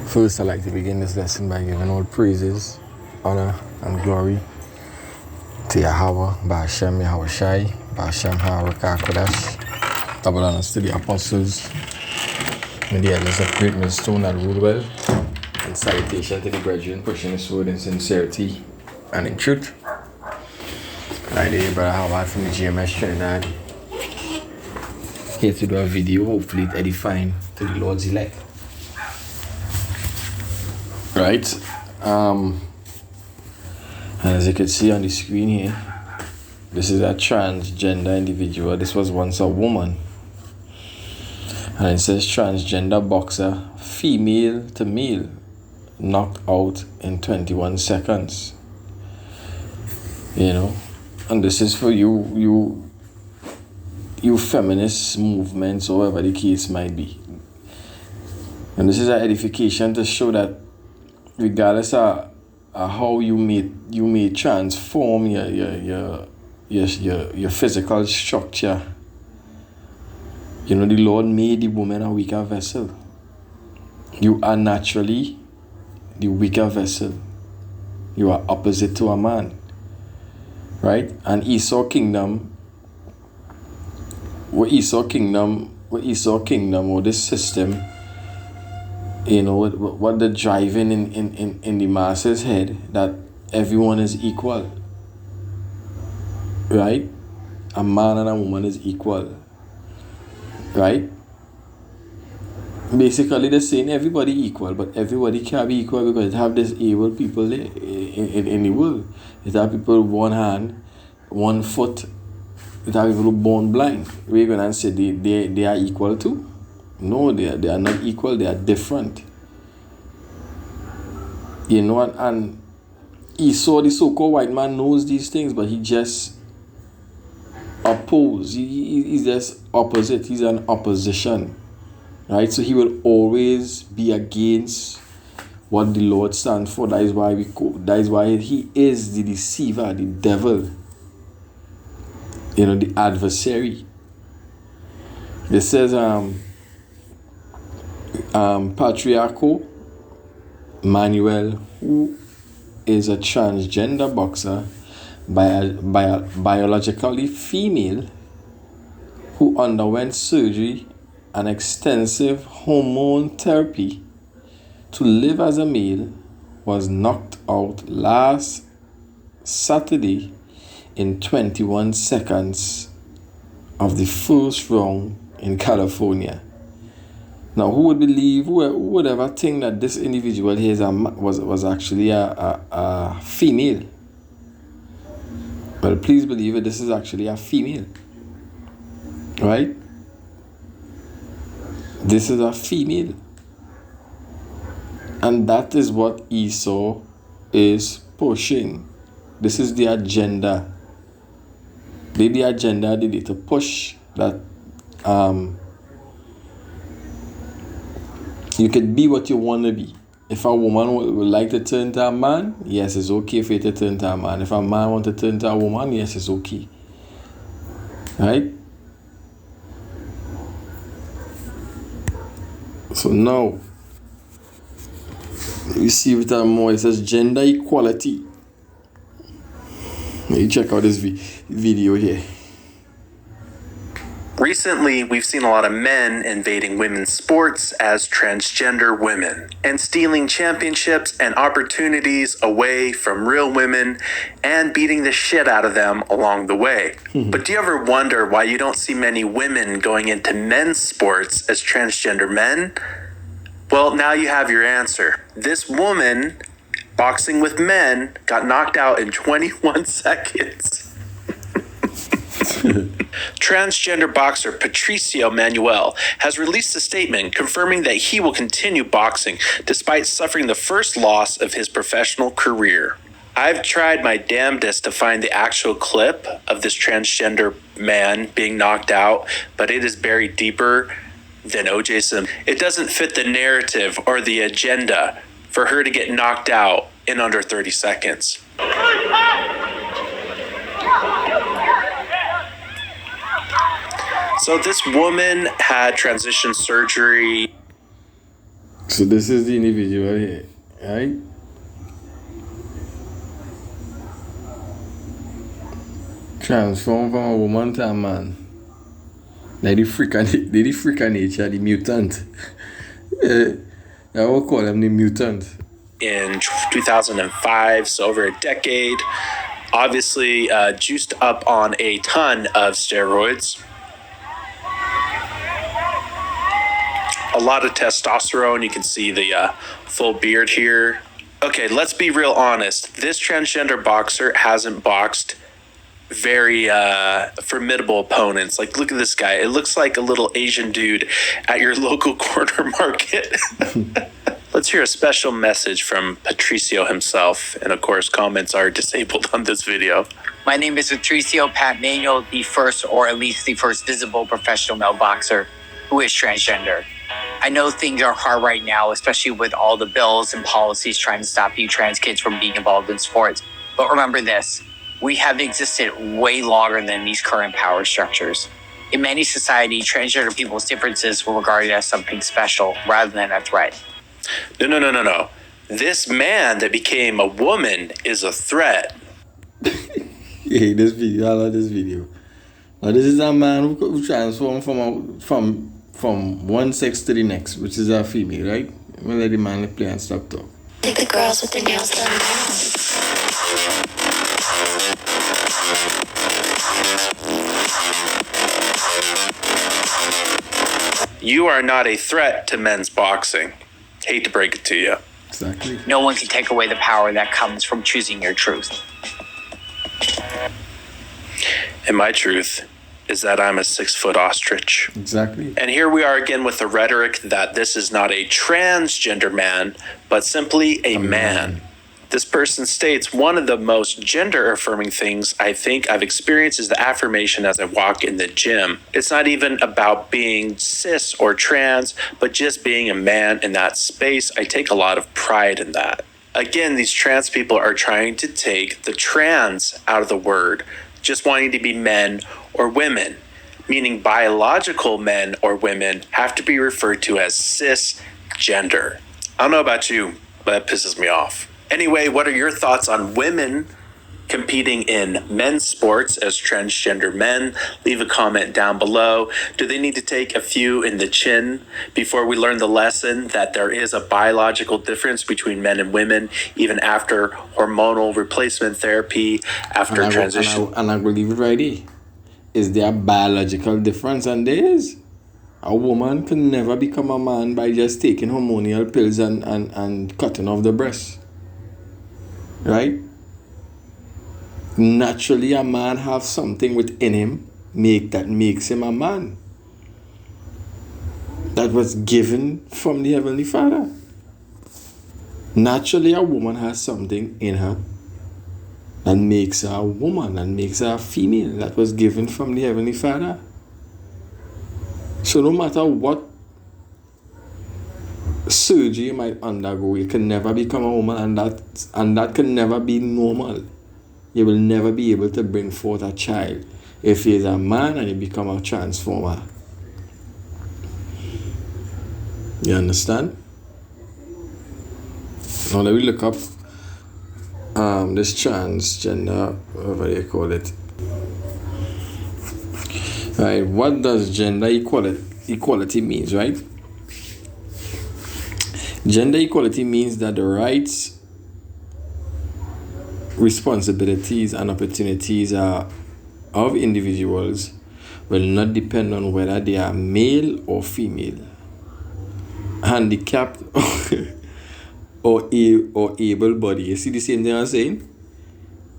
First, I'd like to begin this lesson by giving all praises, honor, and glory to Yahweh, Ba'ashem, Yahweh Shai, Ba'ashem, Ha'araka, Kodash. Double honors to the apostles and the elders of Great Millstone that rule well, and salutation to the brethren pushing this word in sincerity and in truth. Right there, brother Howard from the GMS Trinidad. Here to do a video, hopefully it edifying to the Lord's elect. Right, and as you can see on the screen here, this is a transgender individual. This was once a woman, and it says transgender boxer, female to male, knocked out in 21 seconds. You know, and this is for you feminist movements, or whatever the case might be. And this is an edification to show that regardless of how you may transform your physical structure, you know, the Lord made the woman a weaker vessel. You are naturally the weaker vessel. You are opposite to a man, right? And Esau kingdom, or this system, you know, what they're driving in the masses' head, that everyone is equal, right? A man and a woman is equal, right? Basically, they're saying everybody equal, but everybody can't be equal because it have disabled people there in the world. It have people with one hand, 1 foot. It have people born blind. We're going to say they are equal too? No, they are not equal. They are different. You know, and Esau, the so-called white man, knows these things, but he just opposes. He's just opposite. He's an opposition, right? So he will always be against what the Lord stands for. That is why that is why he is the deceiver, the devil. You know, the adversary. It says, Patriarcho Manuel, who is a transgender boxer, biologically female, who underwent surgery and extensive hormone therapy to live as a male, was knocked out last Saturday in 21 seconds of the first round in California. Now, who would believe, who would ever think that this individual here was actually a female? Well, please believe it, this is actually a female, right? This is a female. And that is what Esau is pushing. This is the agenda. The agenda they need to push that you can be what you want to be. If a woman would like to turn to a man, yes, it's okay for you to turn to a man. If a man wants to turn to a woman, yes, it's okay. Right? So now, you see with that more, it says gender equality. You check out this video here. Recently, we've seen a lot of men invading women's sports as transgender women and stealing championships and opportunities away from real women and beating the shit out of them along the way. But do you ever wonder why you don't see many women going into men's sports as transgender men? Well, now you have your answer. This woman boxing with men got knocked out in 21 seconds. Transgender boxer Patricio Manuel has released a statement confirming that he will continue boxing despite suffering the first loss of his professional career. I've tried my damnedest to find the actual clip of this transgender man being knocked out, but it is buried deeper than O.J. Simpson. It doesn't fit the narrative or the agenda for her to get knocked out in under 30 seconds. So this woman had transition surgery. So this is the individual here, right? Transform from a woman to a man. Like the freak of nature, the mutant. I will call him the mutant. In 2005, so over a decade. Obviously, juiced up on a ton of steroids. A lot of testosterone. You can see the full beard here. Okay, let's be real honest. This transgender boxer hasn't boxed very formidable opponents. Like, look at this guy. It looks like a little Asian dude at your local corner market. Let's hear a special message from Patricio himself. And of course, comments are disabled on this video. My name is Patricio Pat Manuel, the first, or at least the first visible professional male boxer who is transgender. I know things are hard right now, especially with all the bills and policies trying to stop you trans kids from being involved in sports. But remember this, we have existed way longer than these current power structures. In many societies, transgender people's differences were regarded as something special rather than a threat. No. This man that became a woman is a threat. Yeah, this video, I love this video. Now this is a man who transformed from one sex to the next, which is a female, right? I'm gonna let the man play and stop talk. Take the girls with their nails done. You are not a threat to men's boxing. Hate to break it to you. Exactly. No one can take away the power that comes from choosing your truth. And my truth is that I'm a 6-foot ostrich. Exactly. And here we are again with the rhetoric that this is not a transgender man, but simply a man. This person states, one of the most gender affirming things I think I've experienced is the affirmation as I walk in the gym. It's not even about being cis or trans, but just being a man in that space. I take a lot of pride in that. Again, these trans people are trying to take the trans out of the word, just wanting to be men or women, meaning biological men or women have to be referred to as cisgender. I don't know about you, but that pisses me off. Anyway, what are your thoughts on women competing in men's sports as transgender men? Leave a comment down below. Do they need to take a few in the chin before we learn the lesson that there is a biological difference between men and women, even after hormonal replacement therapy, after transition? And I will leave it right here. Is there a biological difference? And there is. A woman can never become a man by just taking hormonal pills and cutting off the breast. Right? Naturally, a man have something within him that makes him a man. That was given from the Heavenly Father. Naturally, a woman has something in her that makes her a woman and makes her a female. That was given from the Heavenly Father. So no matter what surgery you might undergo, you can never become a woman, and that can never be normal. You will never be able to bring forth a child if he is a man and you become a transformer. You understand? Now let me look up this transgender, whatever they call it. Right, what does gender equality means, right? Gender equality means that the rights, responsibilities, and opportunities of individuals will not depend on whether they are male or female, handicapped or able-bodied. You see the same thing I'm saying?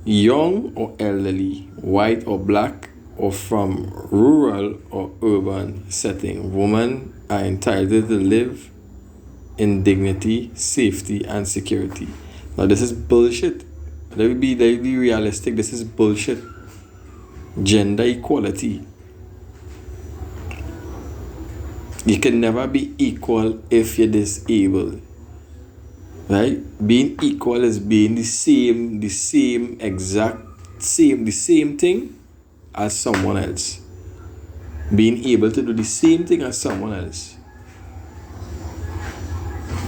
Young or elderly, white or black, or from rural or urban setting, women are entitled to live in dignity, safety, and security. Now this is bullshit. Let me be realistic. This is bullshit. Gender equality. You can never be equal if you're disabled. Right? Being equal is being the same thing as someone else. Being able to do the same thing as someone else.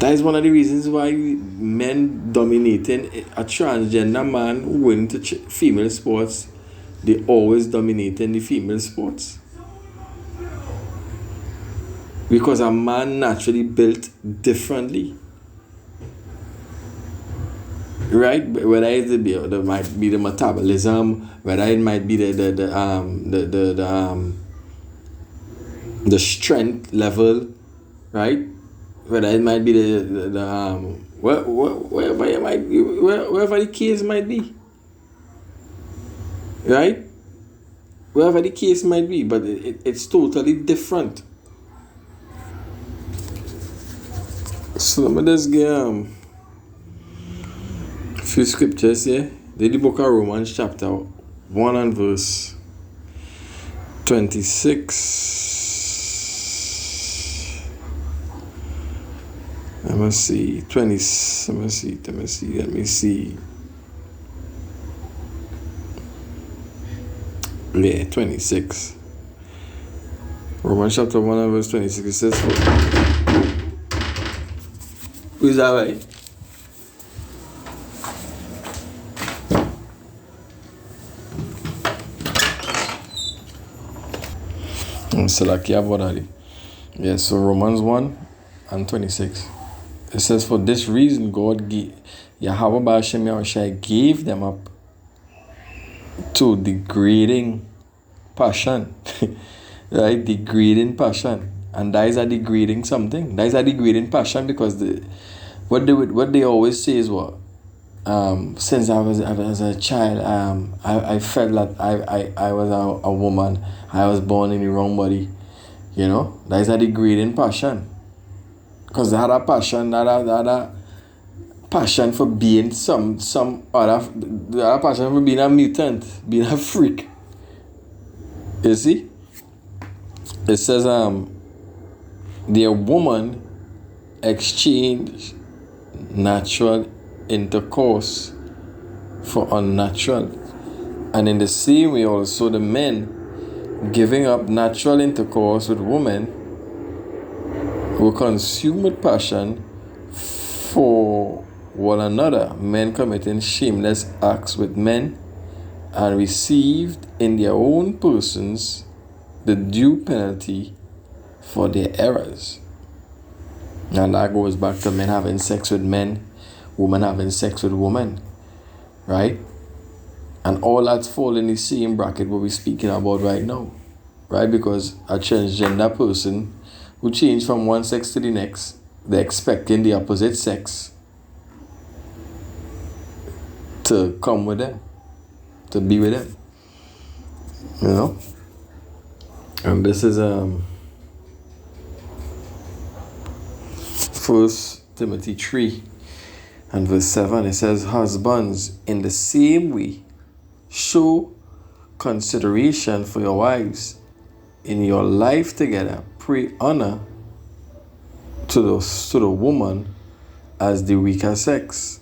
That is one of the reasons why men dominating a transgender man who went into female sports, they always dominate in the female sports. Because a man naturally built differently. Right? Whether it might be the metabolism, whether it might be the strength level, right? Whether it might be wherever the case might be, right? Wherever the case might be, but it's totally different. So let me just get a few scriptures here. The book of Romans chapter 1 and verse 26. Let me see. Yeah, 26. Romans chapter 1 and verse 26. It says, is that right? Yeah, so Romans 1 and 26. It says, for this reason God Yahweh Ba'ashem Yahushai gave them up to degrading passion. Right? Degrading passion. And that is a degrading something. That is a degrading passion because what they always say is what? Since I was a child, I felt that I was a woman. I was born in the wrong body. You know? That is a degrading passion. Because they had a passion, that had a passion for being some other, they had a passion for being a mutant, being a freak. You see? It says, their woman exchanged natural intercourse for unnatural. And in the same way also the men giving up natural intercourse with women were consumed with passion for one another, men committing shameless acts with men, and received in their own persons the due penalty for their errors. And that goes back to men having sex with men, women having sex with women, right? And all that's fall in the same bracket what we're speaking about right now, right? Because a transgender person who change from one sex to the next, they're expecting the opposite sex to come with them, to be with them, you know? And this is 1 Timothy 3 and verse 7. It says, husbands, in the same way, show consideration for your wives in your life together. Pay honor to the woman as the weaker sex.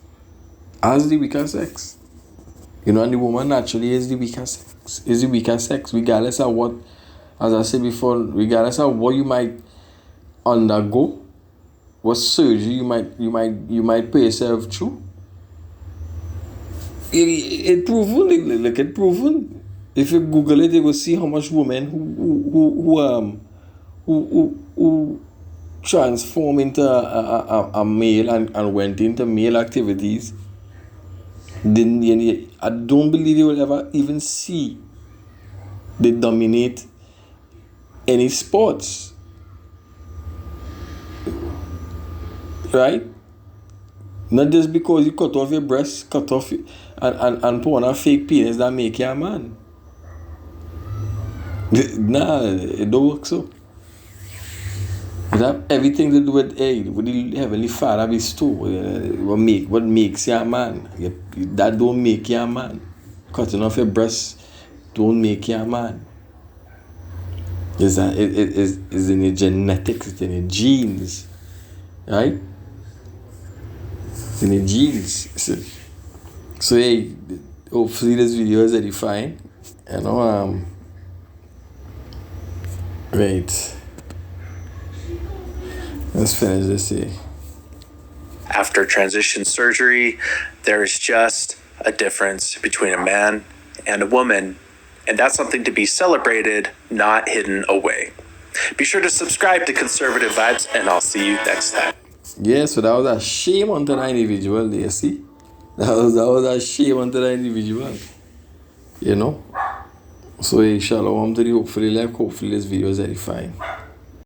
As the weaker sex. You know, and the woman naturally is the weaker sex. Is the weaker sex, regardless of what, as I said before, regardless of what you might undergo, what surgery you might put yourself through. It proven, look it proven. If you Google it, you will see how much women who transform into a male and went into male activities. I don't believe you will ever even see they dominate any sports. Right? Not just because you cut off your breast, cut off and put on a fake penis that make you a man. Nah, it don't work so. It have everything to do with what the Heavenly Father bestow. What makes you a man. That don't make you a man. Cutting off your breast don't make you a man. It's in your genetics, it's in your genes. Right? In the genes. So hey, hopefully this video is edifying. You know, wait. Let's finish this here. After transition surgery, there is just a difference between a man and a woman, and that's something to be celebrated, not hidden away. Be sure to subscribe to Conservative Vibes, and I'll see you next time. Yeah, so that was a shame unto the individual there, see? That was a shame unto the individual. You know? So, inshallah, I'm to the hopefully this video is edifying.